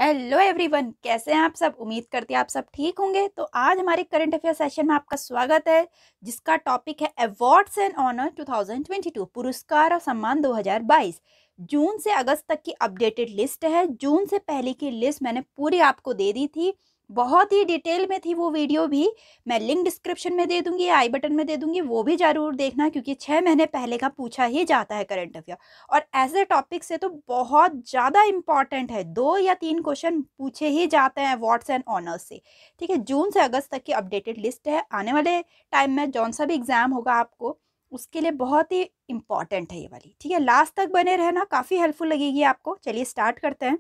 Hello everyone, कैसे हैं आप सब। उम्मीद करती हैं आप सब ठीक होंगे। तो आज हमारे करंट अफेयर सेशन में आपका स्वागत है, जिसका टॉपिक है अवार्ड्स एंड ऑनर 2022, पुरस्कार और सम्मान 2022। जून से अगस्त तक की अपडेटेड लिस्ट है। जून से पहले की लिस्ट मैंने पूरी आपको दे दी थी, बहुत ही डिटेल में थी वो वीडियो भी। मैं लिंक डिस्क्रिप्शन में दे दूंगी, आई बटन में दे दूंगी, वो भी जरूर देखना, क्योंकि 6 महीने पहले का पूछा ही जाता है करंट अफेयर। और ऐसे टॉपिक से तो बहुत ज़्यादा इम्पॉर्टेंट है, 2 या 3 क्वेश्चन पूछे ही जाते हैं अवार्ड्स एंड ऑनर्स से। ठीक है, जून से अगस्त तक की अपडेटेड लिस्ट है। आने वाले टाइम में जौन सा भी एग्जाम होगा आपको, उसके लिए बहुत ही इम्पॉर्टेंट है ये वाली। ठीक है, लास्ट तक बने रहना, काफ़ी हेल्पफुल लगेगी आपको। चलिए स्टार्ट करते हैं।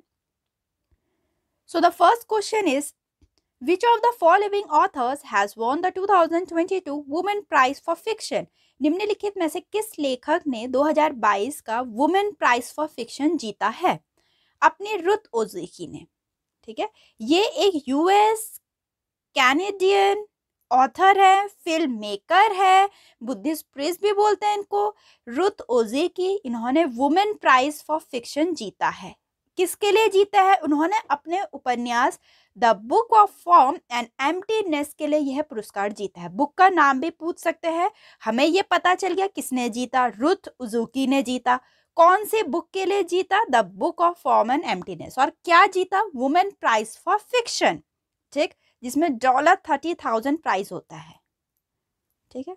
So the first question is, Which of the following authors has won the 2022 Women Prize for Fiction? निम्नलिखित में से किस लेखक ने 2022 का वुमेन प्राइज फॉर फिक्शन जीता है? अपनी रुथ ओजेकी ने। ठीक है, ये एक यूएस कैनेडियन ऑथर है, फिल्म मेकर है, बुद्धिस्ट प्रीस्ट भी बोलते हैं इनको। रुथ ओजेकी, इन्होंने वुमेन प्राइज फॉर फिक्शन जीता है। किसके लिए जीता है? उन्होंने अपने उपन्यास the book of form and emptiness के लिए यह पुरस्कार जीता है। बुक का नाम भी पूछ सकते हैं। हमें यह पता चल गया किसने जीता, रुथ ओजेकी ने जीता। कौन से बुक के लिए जीता? The book of form and emptiness. और क्या जीता? Women prize for fiction. ठीक, जिसमें $30,000 प्राइज होता है। ठीक है,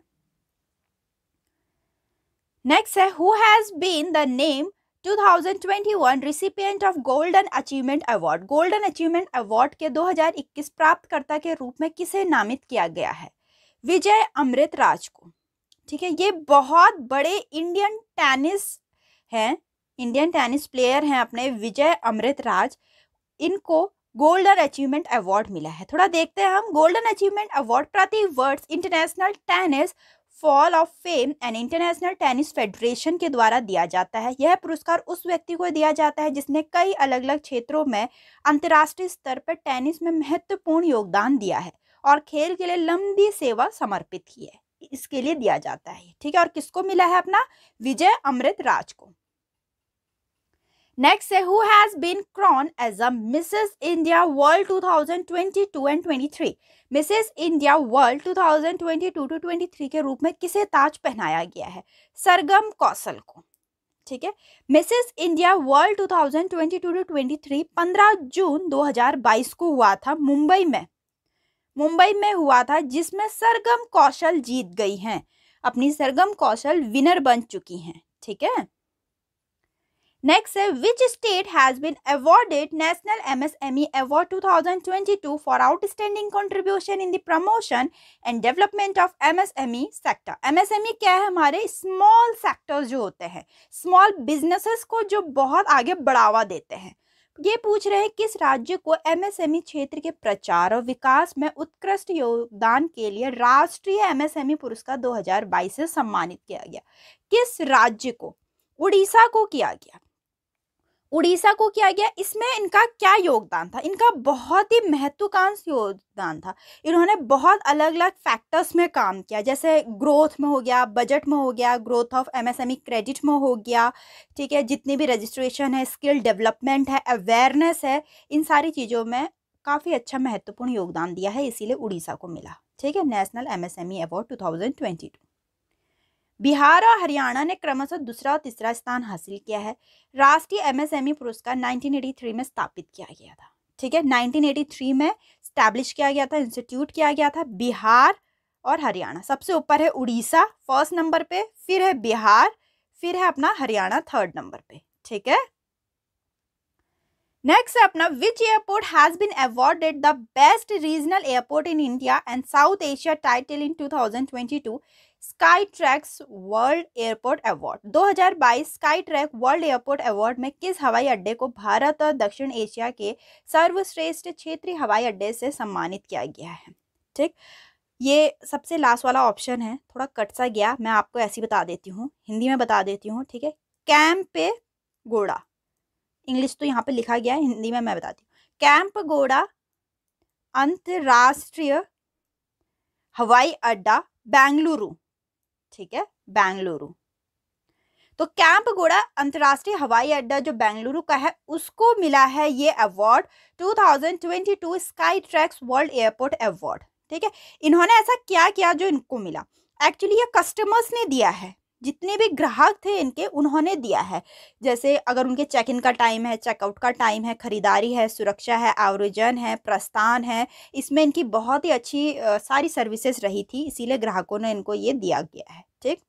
नेक्स्ट है, who has been the name 2021 recipient of golden achievement award? Golden achievement award के 2021 प्राप्तकर्ता के रूप में किसे नामित किया गया है? विजय अमृतराज को। ठीक है, ये बहुत बड़े इंडियन टेनिस हैं, इंडियन टेनिस प्लेयर हैं अपने विजय अमृतराज। इनको गोल्डन अचीवमेंट अवार्ड मिला है। थोड़ा देखते हैं हम। गोल्डन अचीवमेंट अवार्ड प्रति वर्ष international tennis fall of fame and international tennis federation के द्वारा दिया जाता है। यह पुरस्कार उस व्यक्ति को दिया जाता है जिसने कई अलग अलग क्षेत्रों में अंतर्राष्ट्रीय स्तर पर टेनिस में महत्वपूर्ण योगदान दिया है और खेल के लिए लंबी सेवा समर्पित की है, इसके लिए दिया जाता है। ठीक है, और किसको मिला है? अपना विजय अमृतराज को। नेक्स्ट है, who has been crowned as a Mrs India world 2022 and 23? Mrs India world 2022 to 23 के रूप में किसे ताज पहनाया गया है? सरगम कौशल को। ठीक है, मिसेस इंडिया वर्ल्ड 2022 टू 23 15 जून 2022 को हुआ था, मुंबई में हुआ था, जिसमें सरगम कौशल जीत गई हैं। अपनी सरगम कौशल विनर बन चुकी हैं। ठीक है, नेक्स्ट है, which state has been awarded national MSME award 2022 for outstanding contribution in the promotion and development of MSME sector? MSME क्या है? हमारे स्मॉल सेक्टर्स जो होते हैं, स्मॉल बिजनेसेस को जो बहुत आगे बढ़ावा देते हैं। ये पूछ रहे हैं किस राज्य को MSME क्षेत्र के प्रचार और विकास में उत्कृष्ट योगदान के लिए राष्ट्रीय MSME पुरस्कार 2022 से सम्मानित किया गया? किस राज्य को? उड़ीसा को किया गया। उड़ीसा को किया गया। इसमें इनका क्या योगदान था? इनका बहुत ही महत्वाकांक्षी योगदान था। इन्होंने बहुत अलग अलग फैक्टर्स में काम किया, जैसे ग्रोथ में हो गया, बजट में हो गया, ग्रोथ ऑफ MSME क्रेडिट में हो गया। ठीक है, जितनी भी रजिस्ट्रेशन है, स्किल डेवलपमेंट है, अवेयरनेस है, इन सारी चीज़ों में काफ़ी अच्छा महत्वपूर्ण योगदान दिया है, इसीलिए उड़ीसा को मिला। ठीक है, नेशनल MSME अवार्ड 2022। बिहार और हरियाणा ने क्रमशः दूसरा और तीसरा स्थान हासिल किया है। राष्ट्रीय MSME पुरस्कार 1983 में स्थापित किया गया था। ठीक है, 1983 में स्टैब्लिश किया गया था, इंस्टीट्यूट किया गया था। बिहार और हरियाणा, सबसे ऊपर है उड़ीसा फर्स्ट नंबर पे, फिर है बिहार, फिर है अपना हरियाणा थर्ड नंबर पे। ठीक है, नेक्स्ट है अपना, which airport has been awarded the best regional airport in India and South Asia title in 2022 Skytrax world airport award? 2022 Skytrax world airport award में किस हवाई अड्डे को भारत और दक्षिण एशिया के सर्वश्रेष्ठ क्षेत्रीय हवाई अड्डे से सम्मानित किया गया है? ठीक, ये सबसे लास्ट वाला ऑप्शन है, थोड़ा कट सा गया, मैं आपको ऐसी बता देती हूँ, हिंदी में बता देती हूँ। ठीक है, कैंपेगौड़ा, इंग्लिश तो यहाँ पे लिखा गया है, हिंदी में मैं बताती हूँ। कैंपेगौड़ा अंतरराष्ट्रीय हवाई अड्डा बेंगलुरु। ठीक है, बेंगलुरु। तो कैंपगोड़ा अंतर्राष्ट्रीय हवाई अड्डा जो बेंगलुरु का है उसको मिला है ये award 2022 Skytrax world airport award. ठीक है, इन्होंने ऐसा क्या किया जो इनको मिला? एक्चुअली ये कस्टमर्स ने दिया है, जितने भी ग्राहक थे इनके उन्होंने दिया है। जैसे अगर उनके चेक इन का टाइम है, चेकआउट का टाइम है, खरीदारी है, सुरक्षा है, आयोजन है, प्रस्थान है, इसमें इनकी बहुत ही अच्छी सारी सर्विसेज रही थी, इसीलिए ग्राहकों ने इनको ये दिया गया है। ठीक,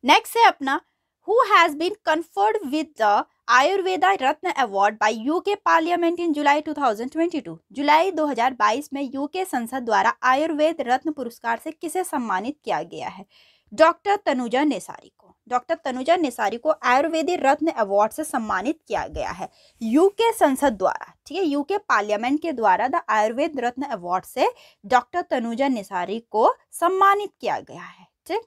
नेक्स्ट है अपना who has been conferred with the Ayurveda Ratna award by UK parliament in July 2022। जुलाई 2022 में यूके संसद द्वारा आयुर्वेद रत्न पुरस्कार से किसे सम्मानित किया गया है? डॉक्टर तनुजा नेसारी को। डॉक्टर तनुजा नेसारी को आयुर्वेदी रत्न अवार्ड से सम्मानित किया गया है यूके संसद द्वारा। ठीक है, यूके पार्लियामेंट के द्वारा द आयुर्वेद रत्न अवार्ड से डॉक्टर तनुजा नेसारी को सम्मानित किया गया है। ठीक,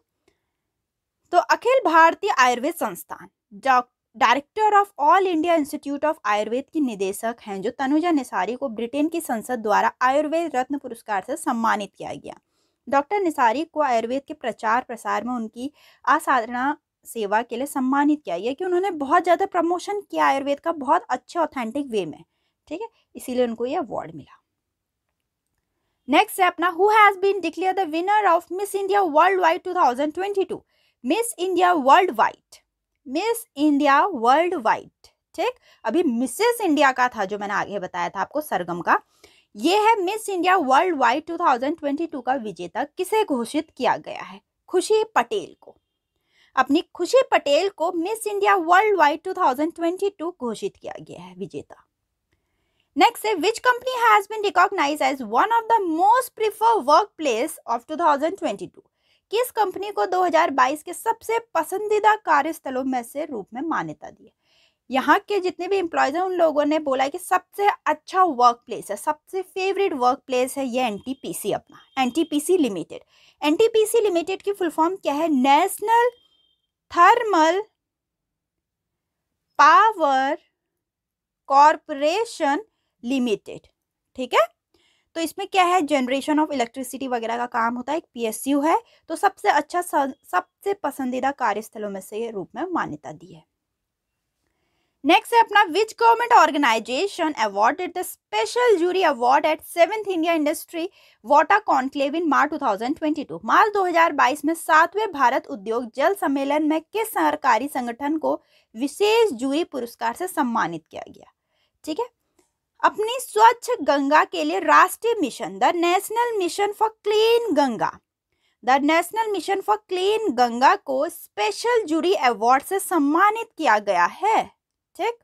तो अखिल भारतीय आयुर्वेद संस्थान director of all India institute of Ayurveda की निदेशक हैं जो तनुजा निसारी को ब्रिटेन की संसद द्वारा आयुर्वेद रत्न पुरस्कार से सम्मानित किया गया। डॉक्टर निसारी को आयुर्वेद के प्रचार प्रसार में उनकी असाधारण सेवा के लिए सम्मानित किया गया कि उन्होंने बहुत ज़्यादा प्रमोशन किया आयुर्वेद का बहुत अच्छे ऑथेंटिक वे में। ठीक है, इसीलिए उनको ये अवार्ड मिला। नेक्स्ट है अपना who has been declare the winner of Miss India world wide 2022। Miss India world wide, Miss India world wide. ठीक, अभी मिसेस इंडिया का था जो मैंने आगे बताया था आपको सरगम का, ये है मिस इंडिया वर्ल्ड वाइड 2022 का विजेता किसे घोषित किया गया है? खुशी पटेल को। अपनी खुशी पटेल को मिस इंडिया वर्ल्ड वाइड 2022 घोषित किया गया है विजेता। नेक्स्ट है which company has been recognised as one of the most preferred work place of 2022। किस कंपनी को 2022 के सबसे पसंदीदा कार्यस्थलों में से रूप में मान्यता दी है? यहाँ के जितने भी एम्प्लॉयज हैं उन लोगों ने बोला है कि सबसे अच्छा वर्क प्लेस है, सबसे फेवरेट वर्क प्लेस है ये एनटीपीसी, अपना एनटीपीसी लिमिटेड। एनटीपीसी लिमिटेड की फुल फॉर्म क्या है? National thermal power corporation limited. ठीक है, तो इसमें क्या है? जनरेशन ऑफ इलेक्ट्रिसिटी वगैरह का काम होता है, एक पीएसयू है। तो सबसे अच्छा सबसे पसंदीदा कार्यस्थलों में से रूप में मान्यता दी है। नेक्स्ट है अपना which government organisation awarded the special jury award at 7th India industry water conclave in March 2022। मार्च 2022 में 7वें भारत उद्योग जल सम्मेलन में किस सरकारी संगठन को विशेष जूरी पुरस्कार से सम्मानित किया गया? ठीक है, अपनी स्वच्छ गंगा के लिए राष्ट्रीय mission the national mission for clean Ganga, the national mission for clean Ganga को स्पेशल जूरी अवार्ड से सम्मानित किया गया है। ठीक,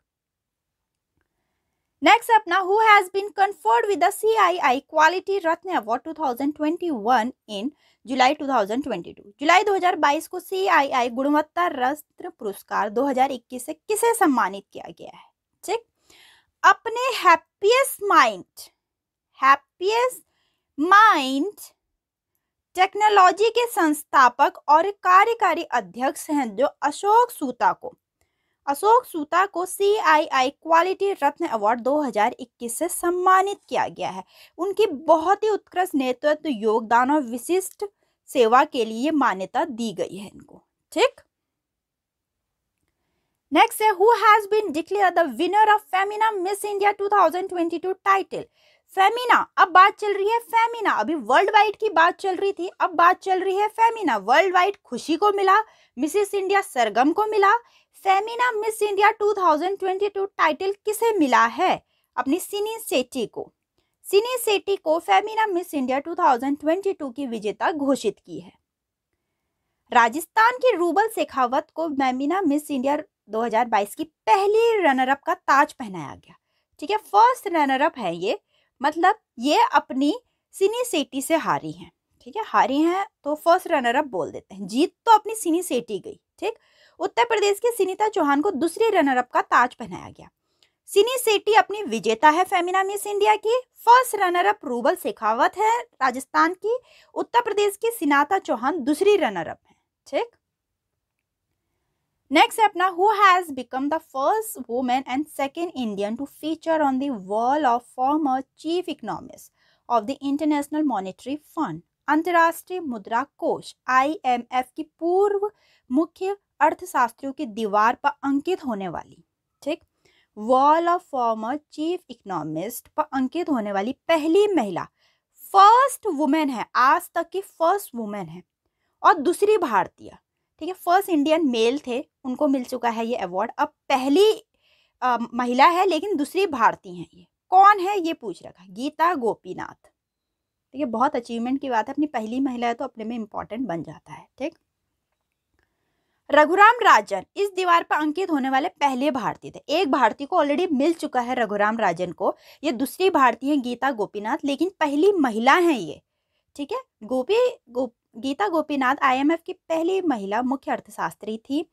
नेक्स्ट अपना who has been conferred with the CII quality Ratna award 2021 in July 2022। जुलाई 2022 को CII गुणवत्ता रत्न पुरस्कार 2021 से किसे सम्मानित किया गया है? ठीक, अपने हैप्पीएस्ट माइंड टेक्नोलॉजी के संस्थापक और कार्यकारी अध्यक्ष हैं जो अशोक सूता को CII क्वालिटी रत्न अवार्ड 2021 से सम्मानित किया गया है। उनकी बहुत ही उत्कृष्ट नेतृत्व, योगदान और विशिष्ट सेवा के लिए मान्यता दी गई है इनको। ठीक, नेक्स्ट है who has been declare the winner of Femina Miss India 2022 title. Femina, अब बात चल रही है फेमिना, अभी वर्ल्ड वाइड की बात चल रही थी, अब बात चल रही है फेमिना। वर्ल्ड वाइड खुशी को मिला, मिसेस इंडिया सरगम को मिला, फेमिना मिस इंडिया 2022 टाइटल किसे मिला है? अपनी सिनी सेठी को। सिनी सेठी को फेमिना मिस इंडिया 2022 की विजेता घोषित की है। राजस्थान की रूबल शेखावत को फेमिना मिस इंडिया 2022 की पहली रनरअप का ताज पहनाया गया। ठीक है, फर्स्ट रनरअप है ये, मतलब ये अपनी सिनी सेठी से हारी हैं। ठीक है, हारी हैं तो फर्स्ट रनरअप बोल देते हैं, जीत तो अपनी सिनी सेठी गई। ठीक, उत्तर प्रदेश की सुनीता चौहान को दूसरी रनरअप का ताज पहनाया गया। सिनी सेठी अपनी विजेता है फेमिना मिस इंडिया की। फर्स्ट रनरअप रूबल शेखावत है राजस्थान की। उत्तर प्रदेश की सुनीता चौहान दूसरी रनरअप है। ठीक, नेक्स्ट है अपना who has become the first women and second Indian to feature on the wall of former chief economist of the international monetary fund. अंतर्राष्ट्रीय मुद्रा कोष IMF की पूर्व मुख्य अर्थशास्त्रियों की दीवार पर अंकित होने वाली, ठीक, wall of former chief economist पर अंकित होने वाली पहली महिला, फर्स्ट वुमेन है, आज तक की फर्स्ट वुमेन है और दूसरी भारतीय, ठीक है। फर्स्ट इंडियन मेल थे, उनको मिल चुका है ये अवार्ड। अब पहली महिला है लेकिन दूसरी भारतीय है। ये कौन है ये पूछ रखा, गीता गोपीनाथ, ठीक है। बहुत अचीवमेंट की बात है, अपनी पहली महिला है तो अपने में इंपॉर्टेंट बन जाता है, ठीक। रघुराम राजन इस दीवार पर अंकित होने वाले पहले भारतीय थे। एक भारतीय को ऑलरेडी मिल चुका है रघुराम राजन को, ये दूसरी भारतीय है गीता गोपीनाथ, लेकिन पहली महिला है ये, ठीक है। गीता गोपीनाथ आईएमएफ की पहली महिला मुख्य अर्थशास्त्री थी।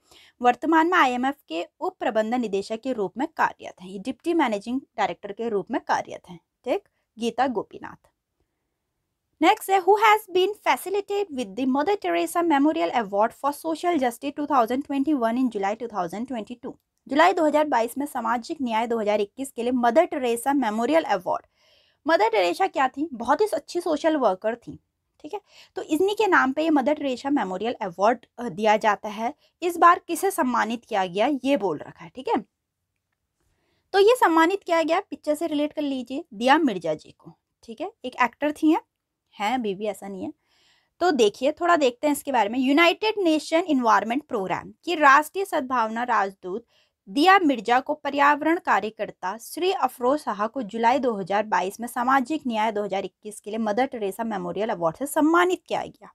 वर्तमान में आईएमएफ के उप प्रबंधन निदेशक के रूप में कार्यरत हैं, ये डिप्टी मैनेजिंग डायरेक्टर के रूप में कार्यरत हैं, ठीक, गीता गोपीनाथ। नेक्स्ट है, who has been facilitated with the Mother Teresa memorial award for social justice 2021 in July 2022। जुलाई 2022 में सामाजिक न्याय 2021 के लिए Mother Teresa memorial award. Mother Teresa क्या थी, बहुत ही अच्छी सोशल वर्कर थी, ठीक है। तो इन्हीं के नाम पे ये मदर टेरेसा मेमोरियल अवार्ड दिया जाता है। इस बार किसे सम्मानित किया गया ये बोल रखा है, ठीक है। तो ये सम्मानित किया गया, पिक्चर से रिलेट कर लीजिए, दिया मिर्जा जी को, ठीक है। एक एक्टर थी हैं अभी भी, ऐसा नहीं है। तो देखिए, थोड़ा देखते हैं इसके बारे में। यूनाइटेड नेशन इन्वायरमेंट प्रोग्राम की राष्ट्रीय सद्भावना राजदूत दिया मिर्जा को पर्यावरण कार्यकर्ता श्री अफरोज शाह को जुलाई 2022 में सामाजिक न्याय 2021 के लिए मदर टेरेसा मेमोरियल अवार्ड से सम्मानित किया गया।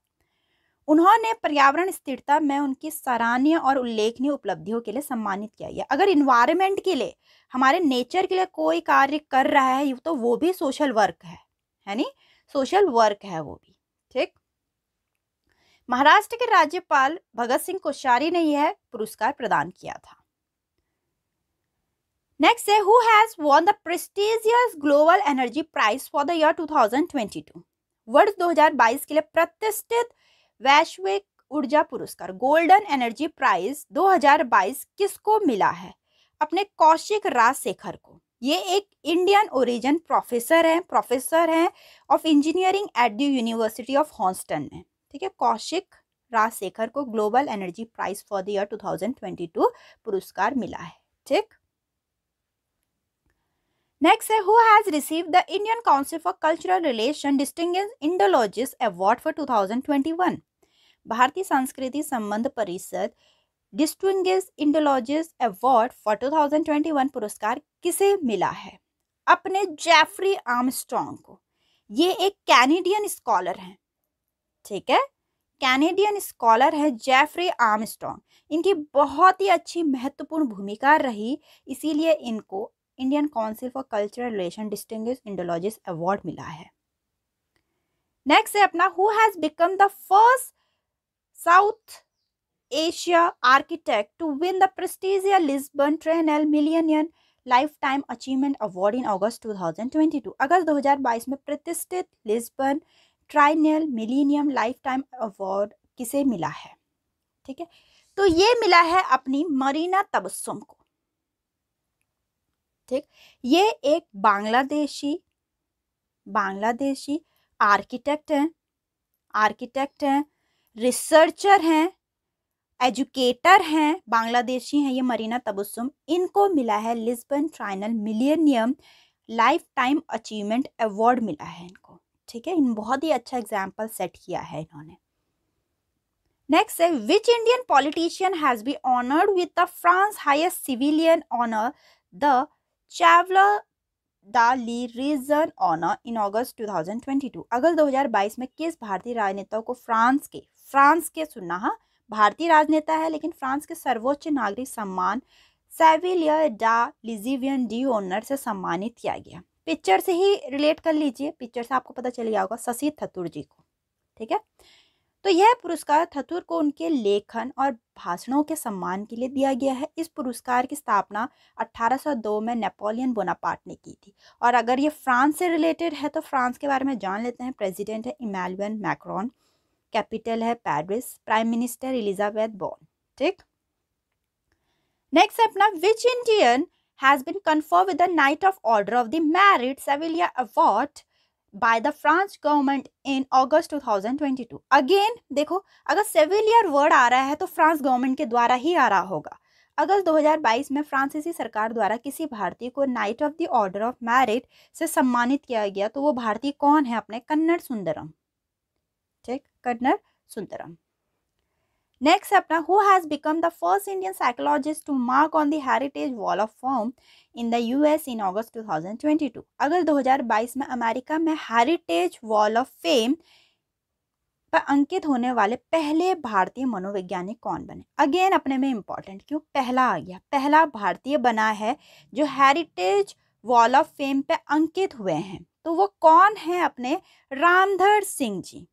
उन्होंने पर्यावरण स्थिरता में उनकी सराहनीय और उल्लेखनीय उपलब्धियों के लिए सम्मानित किया गया। अगर इन्वायरमेंट के लिए, हमारे नेचर के लिए कोई कार्य कर रहा है तो वो भी सोशल वर्क है नी, सोशल वर्क है वो भी, ठीक। महाराष्ट्र के राज्यपाल भगत सिंह कोश्यारी ने यह पुरस्कार प्रदान किया था। नेक्स्ट है, who has won the prestigious global energy prize for the year 2022। वर्ष 2022 के लिए प्रतिष्ठित वैश्विक ऊर्जा पुरस्कार गोल्डन एनर्जी प्राइज 2022 किसको मिला है? अपने कौशिक राजशेखर को। ये एक इंडियन ओरिजिन प्रोफेसर हैं of engineering at the university of Houston में, ठीक है। कौशिक राजशेखर को global energy prize for the year 2022 पुरस्कार मिला है, ठीक। नेक्स्ट है, who has received the Indian council for cultural relation distinguished Indologist award for 2021। भारतीय संस्कृति संबंध परिषद डिस्टिंग्विश्ड इंडोलॉजिस्ट अवार्ड फॉर 2021 पुरस्कार किसे मिला है? अपने जेफरी आर्मस्ट्रॉन्ग को। ये एक कैनेडियन स्कॉलर हैं, ठीक है, कैनेडियन स्कॉलर है जेफरी आर्मस्ट्रॉन्ग। इनकी बहुत ही अच्छी महत्वपूर्ण भूमिका रही, इसीलिए इनको Indian council for cultural relation distinguished Indologist award मिला है। नेक्स्ट है अपना, who has become the first South Asia architect to win the prestigious Lisbon triennial millennium lifetime achievement award in August 2022। अगस्त 2022 में प्रतिष्ठित Lisbon triennial millennium lifetime award किसे मिला है? ठीक है, तो ये मिला है अपनी मरीना तबस्सुम को, ठीक। ये एक बांग्लादेशी आर्किटेक्ट हैं, रिसर्चर हैं, एजुकेटर हैं, बांग्लादेशी हैं ये मरीना तबस्सुम। इनको मिला है Lisbon triennial millennium lifetime achievement award मिला है इनको, ठीक है। इन बहुत ही अच्छा एग्जाम्पल सेट किया है इन्होंने। नेक्स्ट है, which Indian politician has be honoured with the France highest civilian honour the chevalier the legion honour in August 2022। अगस्त 2022 में किस भारतीय राजनेता को फ्रांस के सुनना, हाँ, भारतीय राजनेता है लेकिन फ्रांस के सर्वोच्च नागरिक सम्मान सेविलियर द लीजिवियन डी ऑनर से सम्मानित किया गया? पिक्चर से ही रिलेट कर लीजिए, पिक्चर से आपको पता चल गया होगा, शशि थरूर जी को, ठीक है। तो यह पुरस्कार थरूर को उनके लेखन और भाषणों के सम्मान के लिए दिया गया है। इस पुरस्कार की स्थापना 1802 में नेपोलियन बोनापार्ट ने की थी। और अगर ये फ्रांस से रिलेटेड है तो फ्रांस के बारे में जान लेते हैं। प्रेसिडेंट है इमैनुअल मैक्रोन, कैपिटल है Paris, prime minister Elizabeth Borne, ठीक। नेक्स्ट है अपना, which Indian has been conferred with the knight of order of the merit civilian award by the French government in August 2022. Again देखो, अगर सेविलियर word आ रहा है तो France government के द्वारा ही आ रहा होगा। अगस्त 2022 में फ्रांसीसी सरकार द्वारा किसी भारतीय को night of the order of merit से सम्मानित किया गया, तो वो भारतीय कौन है? अपने कन्नड़ सुंदरम। ठीक, कन्नड़ सुंदरम। नेक्स्ट अपना, who has become the first Indian psychologist to mark on the heritage wall of fame in the US in August 2022। अगस्त 2022 में अमेरिका में हेरिटेज वॉल ऑफ फेम पर अंकित होने वाले पहले भारतीय मनोवैज्ञानिक कौन बने? अगेन अपने में इंपॉर्टेंट, क्यों पहला आ गया, पहला भारतीय बना है जो हेरिटेज वॉल ऑफ फेम पे अंकित हुए हैं, तो वो कौन है? अपने रामधर सिंह जी।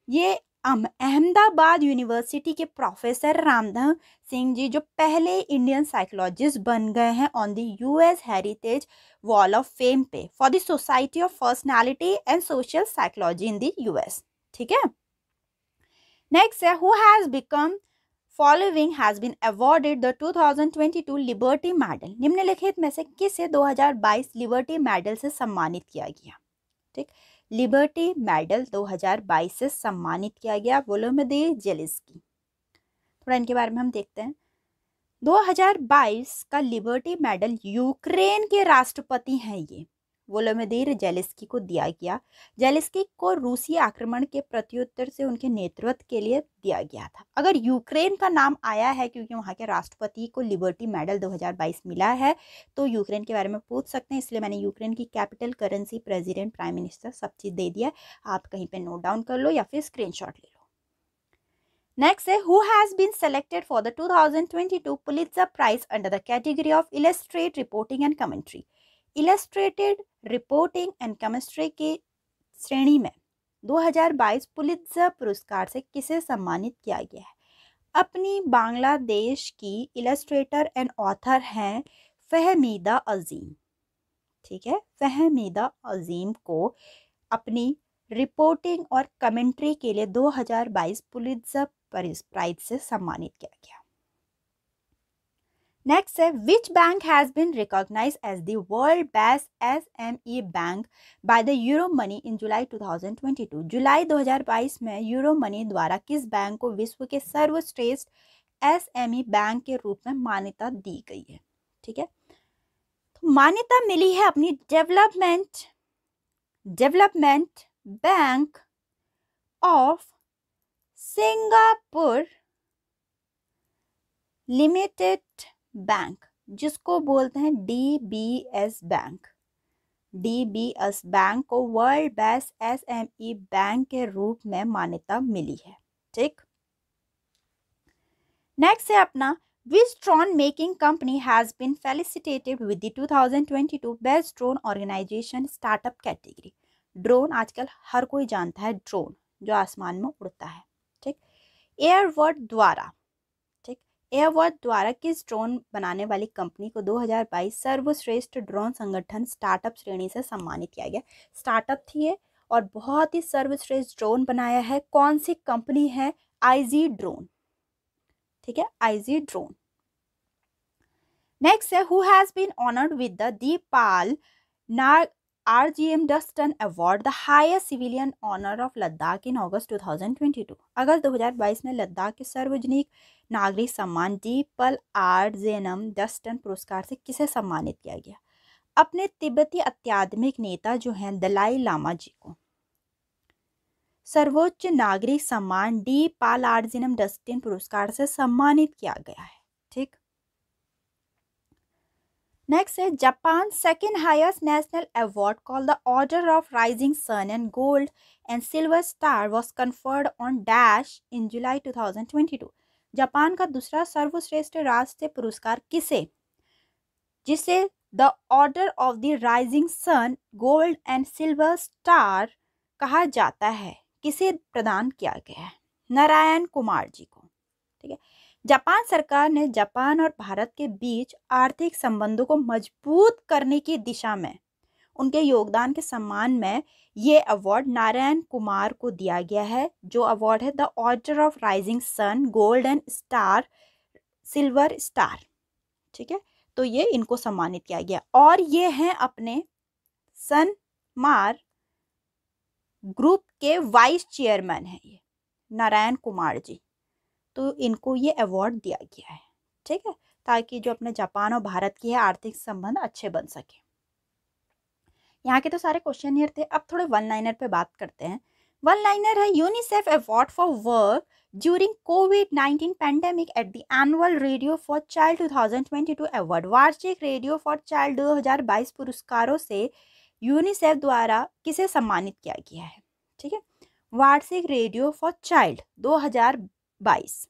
ये अहमदाबाद यूनिवर्सिटी के प्रोफेसर रामधर सिंह जी जो पहले इंडियन साइकोलॉजिस्ट बन गए हैं on the US heritage wall of fame पे for the society of personality and social psychology in the US. ठीक है। नेक्स्ट है, who has become following has been awarded the 2022 liberty medal. निम्नलिखित में से किसे 2022 लिबर्टी मेडल से सम्मानित किया गया? ठीक, लिबर्टी मेडल 2022 से सम्मानित किया गया वोलोदिमीर जेलेंस्की। थोड़ा इनके बारे में हम देखते हैं। 2022 का लिबर्टी मेडल यूक्रेन के राष्ट्रपति हैं ये वोलोदिमीर जेलेंस्की को दिया गया। जेलेंस्की को रूसी आक्रमण के प्रत्युत्तर से उनके नेतृत्व के लिए दिया गया था। अगर यूक्रेन का नाम आया है क्योंकि वहाँ के राष्ट्रपति को लिबर्टी मेडल 2022 मिला है, तो यूक्रेन के बारे में पूछ सकते हैं, इसलिए मैंने यूक्रेन की capital, currency, president, prime minister सब चीज़ दे दिया। आप कहीं पे नोट डाउन कर लो या फिर स्क्रीनशॉट ले लो। नेक्स्ट है, who has been selected for the 2022 Pulitzer prize under the category of illustrate reporting and commentary. Illustrated reporting and chemistry की श्रेणी में 2022 पुलित्जर पुरस्कार से किसे सम्मानित किया गया है? अपनी बांग्लादेश की इलस्ट्रेटर एंड ऑथर हैं फहमीदा अजीम। ठीक है, फहमीदा अजीम को अपनी रिपोर्टिंग और कमेंट्री के लिए 2022 पुलित्जर प्राइज से सम्मानित किया गया। नेक्स्ट है, which bank has been recognised as the world best SME bank by the Euromoney in July 2022। जुलाई 2022 में यूरो मनी द्वारा किस बैंक को विश्व के सर्वश्रेष्ठ एसएमई बैंक के रूप में मान्यता दी गई है? ठीक है, तो मान्यता मिली है अपनी development bank of Singapore limited bank, जिसको बोलते हैं डीबीएस बैंक। डीबीएस बैंक को वर्ल्ड बेस्ट एसएमई बैंक के रूप में मान्यता मिली है। ठीक, नेक्स्ट है अपना, which drone making company has been felicitated with the 2022 best drone organisation startup category. Drone आजकल हर कोई जानता है, ड्रोन जो आसमान में उड़ता है। ठीक, एयरवर्ड द्वारा किस ड्रोन बनाने वाली कंपनी को 2022 सर्वश्रेष्ठ ड्रोन संगठन स्टार्टअप श्रेणी से सम्मानित किया गया? स्टार्टअप थी ये और बहुत ही सर्वश्रेष्ठ ड्रोन बनाया है। कौन सी कंपनी है? IG drone. ठीक है, आईजी ड्रोन। नेक्स्ट है, who has been honoured with the दीपाल RGM Dustin Award, the highest civilian honor of Ladakh in August 2022। अगस्त 2022 में लद्दाख के सार्वजनिक नागरिक सम्मान दीपल RGM Dustin पुरस्कार से किसे सम्मानित किया गया? अपने तिब्बती आध्यात्मिक नेता जो हैं दलाई लामा जी को सर्वोच्च नागरिक सम्मान दीपाल RGM Dustin पुरस्कार से सम्मानित किया गया है। ठीक, नेक्स्ट है, Japan second highest national award called the order of rising sun and gold and silver star was conferred on dash in July 2022। Japan का दूसरा सर्वश्रेष्ठ राष्ट्रीय पुरस्कार किसे, जिसे the order of the rising sun, gold and silver star कहा जाता है, किसे प्रदान किया गया है? नारायण कुमार जी को। ठीक है, जापान सरकार ने जापान और भारत के बीच आर्थिक संबंधों को मजबूत करने की दिशा में उनके योगदान के सम्मान में ये अवार्ड नारायण कुमार को दिया गया है, जो अवार्ड है the order of rising sun, golden star, silver star. ठीक है, तो ये इनको सम्मानित किया गया और ये हैं अपने सनमार ग्रुप के वाइस चेयरमैन है ये नारायण कुमार जी। तो इनको ये अवार्ड दिया गया है, ठीक है, ताकि जो अपने जापान और भारत की है आर्थिक संबंध अच्छे बन सके। यहाँ के तो सारे क्वेश्चन ईयर थे। अब थोड़े वन लाइनर पे बात करते हैं। वन लाइनर है UNICEF award for work during covid pandemic at the annual radio for child 2022 award. वार्षिक रेडियो फॉर चाइल्ड 2022 पुरस्कारों से यूनिसेफ द्वारा किसे सम्मानित किया गया है, ठीक है। वार्षिक रेडियो फॉर चाइल्ड 2022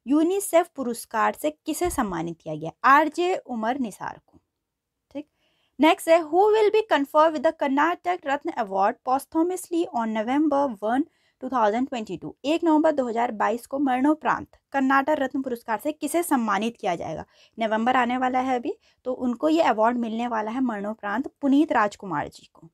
यूनिसेफ पुरस्कार से किसे सम्मानित किया गया? आरजे उमर निसार को, ठीक। नेक्स्ट है who will be conferred with the Karnataka Ratna award posthumously on November 1, 2022। 1 नवंबर 2022 को मरणोपरांत कर्नाटक रत्न पुरस्कार से किसे सम्मानित किया जाएगा? नवंबर आने वाला है अभी, तो उनको ये अवार्ड मिलने वाला है मरणोपरांत पुनीत राजकुमार जी को,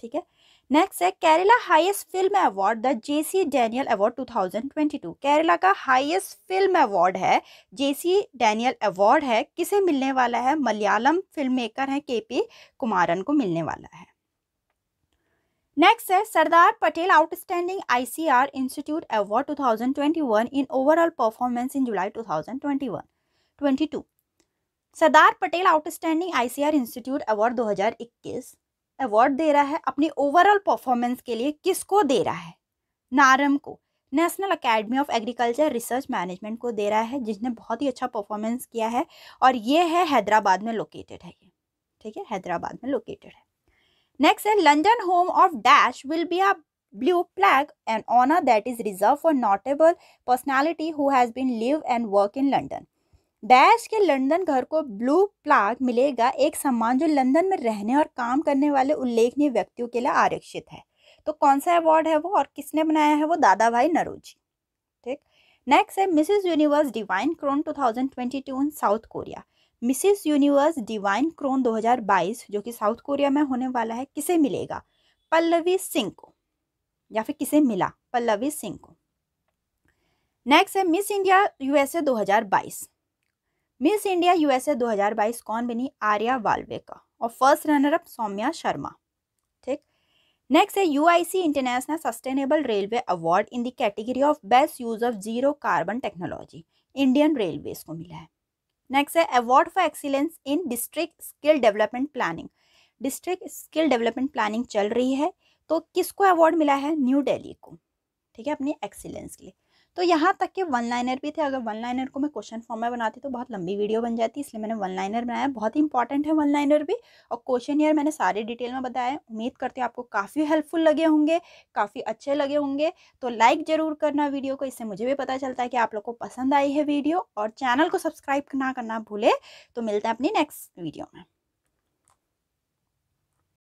ठीक है। नेक्स्ट है Kerala highest film award the J C Daniel award 2022। Kerala का हाईएस्ट फिल्म अवार्ड है जेसी डैनियल अवार्ड है, किसे मिलने वाला है? मलयालम फिल्म मेकर है केपी कुमारन को मिलने वाला है। नेक्स्ट है Sardar Patel outstanding ICR institute award 2021 in overall performance in July 2022। Sardar Patel outstanding ICR institute award 2021 award दे रहा है अपनी ओवरऑल परफॉर्मेंस के लिए। किसको दे रहा है? नारम को, national academy of agriculture research management को दे रहा है, जिसने बहुत ही अच्छा परफॉर्मेंस किया है, और ये है हैदराबाद में लोकेटेड है ये, ठीक है, हैदराबाद में लोकेटेड है। नेक्स्ट है London home of dash will be a blue plague an honour that is reserve for notable personality who has been live and work in London. Dash के लंदन घर को ब्लू प्लाग मिलेगा, एक सम्मान जो London में रहने और काम करने वाले उल्लेखनीय व्यक्तियों के लिए आरक्षित है। तो कौन सा अवार्ड है वो और किसने बनाया है? वो दादा भाई नरोजी, ठीक। नेक्स्ट है Mrs universe divine crown 2022 in South Korea. Mrs universe divine crown 2022 जो कि साउथ कोरिया में होने वाला है, किसे मिलेगा? पल्लवी सिंह को, या फिर किसे मिला? पल्लवी सिंह को। नेक्स्ट है Miss India USA 2022। Miss India USA 2022 कौन बनी? आर्या वाल्वेका, और first runner up Saumya Sharma, ठीक। नेक्स्ट है UIC international sustainable railway award in the category of best use of zero carbon technology, Indian railways को मिला है। नेक्स्ट है award for excellence in district skill development planning. District skill development planning चल रही है, तो किसको अवार्ड मिला है? न्यू दिल्ली को, ठीक है, अपनी एक्सीलेंस के लिए। तो यहाँ तक के वन लाइनर भी थे। अगर वन लाइनर को मैं क्वेश्चन फॉर्म में बनाती तो बहुत लंबी वीडियो बन जाती, इसलिए मैंने वन लाइनर बनाया। बहुत ही इंपॉर्टेंट है वन लाइनर भी, और क्वेश्चन ईयर मैंने सारे डिटेल में बताया। उम्मीद करती हूँ आपको काफ़ी हेल्पफुल लगे होंगे, काफ़ी अच्छे लगे होंगे। तो लाइक ज़रूर करना वीडियो को, इससे मुझे भी पता चलता है कि आप लोग को पसंद आई है वीडियो, और चैनल को सब्सक्राइब ना करना भूले। तो मिलते हैं अपनी नेक्स्ट वीडियो में।